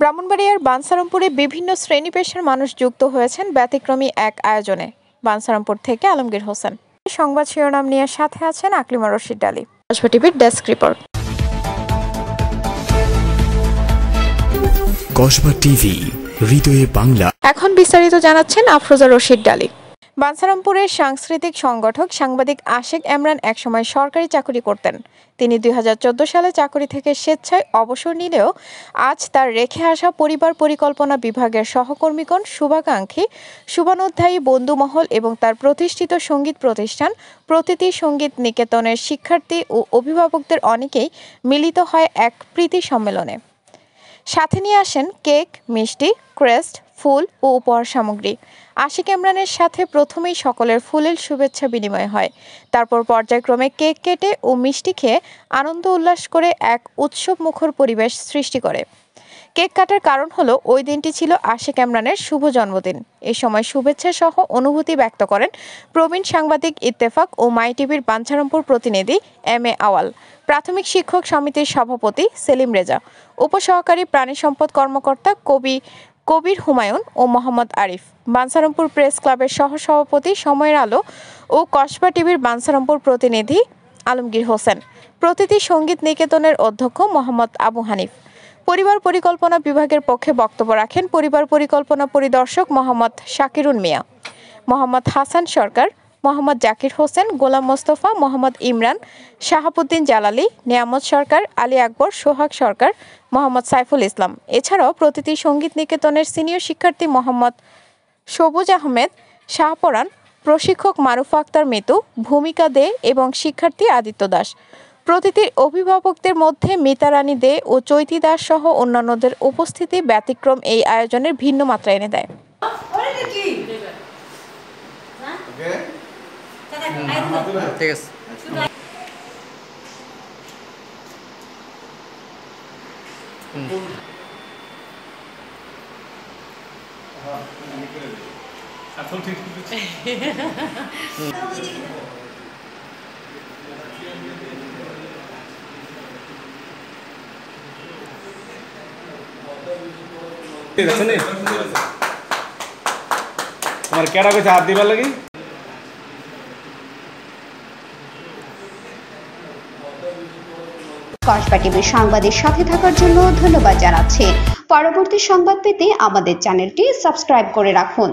ব্রাহ্মণবাড়িয়ার বাঞ্ছারামপুরে বিভিন্ন শ্রেণী পেশার মানুষ যুক্ত হয়েছেন ব্যতিক্রমী এক আয়োজনে। বাঞ্ছারামপুর থেকে আলমগীর হোসেন। সংবাদ শিরোনাম নিয়ে সাথে আছেন আকলিমা রশিদ ডালি। কসবা টিভির ডেস্ক রিপোর্ট। কসবা টিভি, হৃদয়ে বাংলা। এখন বিস্তারিত জানাচ্ছেন আফরোজা রশিদ ডালি। বাঞ্ছারামপুরের সাংস্কৃতিক সংগঠক সাংবাদিক আশেক এমরান একসময় সরকারি চাকরি করতেন। তিনি 2014 সালে চাকরি থেকে স্বেচ্ছায় অবসর নিলেও আজ তার রেখে আসা পরিবার পরিকল্পনা বিভাগের সহকর্মীগণ, শুভাকাঙ্ক্ষী, শুভানুধ্যায়ী বন্ধুমহল এবং তার প্রতিষ্ঠিত সঙ্গীত প্রতিষ্ঠান প্রতিটি সঙ্গীত নিকেতনের শিক্ষার্থী ও অভিভাবকদের অনেকেই মিলিত হয় এক প্রীতি সম্মেলনে। সাথে নিয়ে আসেন কেক, মিষ্টি, ক্রেস্ট, ফুল ও উপহার সামগ্রী। আশেক এমরানের সাথে প্রথমেই সকলের ফুলের শুভেচ্ছা বিনিময় হয়। তারপর পর্যায়ক্রমে কেক কেটে ও মিষ্টি খেয়ে আনন্দ উল্লাস করে এক উৎসব মুখর পরিবেশ সৃষ্টি করে। কেক কাটার কারণ হলো ওই দিনটি ছিল আশেক এমরানের শুভ জন্মদিন। এ সময় শুভেচ্ছা সহ অনুভূতি ব্যক্ত করেন প্রবীণ সাংবাদিক ইত্তেফাক ও মাই টিভির বাঞ্ছারামপুর প্রতিনিধি এম.এ. আওয়াল, প্রাথমিক শিক্ষক সমিতির সভাপতি সেলিম রেজা, উপসহকারী প্রাণী সম্পদ কর্মকর্তা কবির হুমায়ুন ও মোহাম্মদ আরিফ, বাঞ্ছারামপুর প্রেস ক্লাবের সহসভাপতি সময়ের আলো ও কসবা টিভির বাঞ্ছারামপুর প্রতিনিধি আলমগীর হোসেন, প্রতিটি সঙ্গীত নিকেতনের অধ্যক্ষ মোহাম্মদ আবু হানিফ। পরিবার পরিকল্পনা বিভাগের পক্ষে বক্তব্য রাখেন পরিবার পরিকল্পনা পরিদর্শক মোহাম্মদ শাকিরুন মিয়া, মোহাম্মদ হাসান সরকার, মোহাম্মদ জাকির হোসেন, গোলাম মোস্তফা, মোহাম্মদ ইমরান, শাহাবুদ্দিন জালালি, নিয়ামত সরকার, আলী আকবর, সোহাগ সরকার, মোহাম্মদ সাইফুল ইসলাম। এছাড়াও প্রতিটি সঙ্গীত নিকেতনের সিনিয়র শিক্ষার্থী মোহাম্মদ সবুজ আহমেদ, শাহপরান, প্রশিক্ষক মারুফা আক্তার মিতু, ভূমিকা দে এবং শিক্ষার্থী আদিত্য দাস। প্রতিটি অভিভাবকদের মধ্যে মিতা রানী দে ও চৈতি দাস সহ অন্যান্যদের উপস্থিতি ব্যতিক্রম এই আয়োজনের ভিন্ন মাত্রা এনে দেয়। তোমার কেডা কইছে হাত দিবার লাগি? কসবা টিভির সংবাদের সাথে থাকার জন্য ধন্যবাদ জানাচ্ছি। পরবর্তী সংবাদ পেতে আমাদের চ্যানেলটি সাবস্ক্রাইব করে রাখুন।